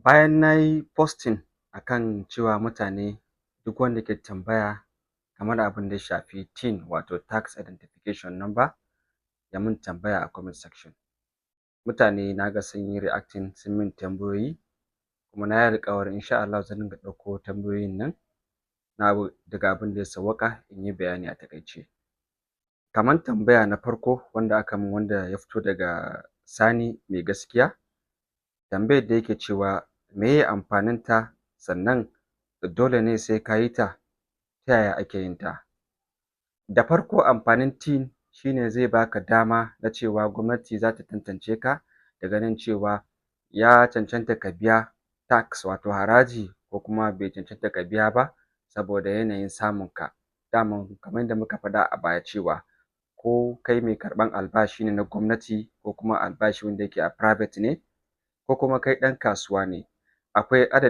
Bayan na yi posting akan cewa mutane duk wanda ke tambaya game da abin da ya shafi TIN wato Tax Identification Number ya mun tambaya a comment section. Mutane na ga sun yi reacting, sun min tambayoyi, kuma na yi alƙawarin insha Allah zan dinga ɗauko tambayoyin nan daga abin da ya sawwaƙa in yi bayani a taƙaice. Kamar tambaya na farko wanda aka min, wanda ya fito daga Sani Mai Gaskiya, tambayar da yake cewa meye amfanin ta, sannan dole ne sai ka yi ta yaya ake yin ta? Da farko amfanin TIN shi ne zai baka dama na cewa gwamnati za ta tantance ka da ganin cewa ya cancanta ka biya tax wato haraji ko kuma bai cancanta ka biya ba saboda yanayin samun ka. Daman kamar yadda muka faɗa a baya cewa ko kai mai karɓan albashi ne na gwamnati ko kuma albashi wanda yake a private ne, ko kuma kai ɗan kasuwa ne, akwai adadin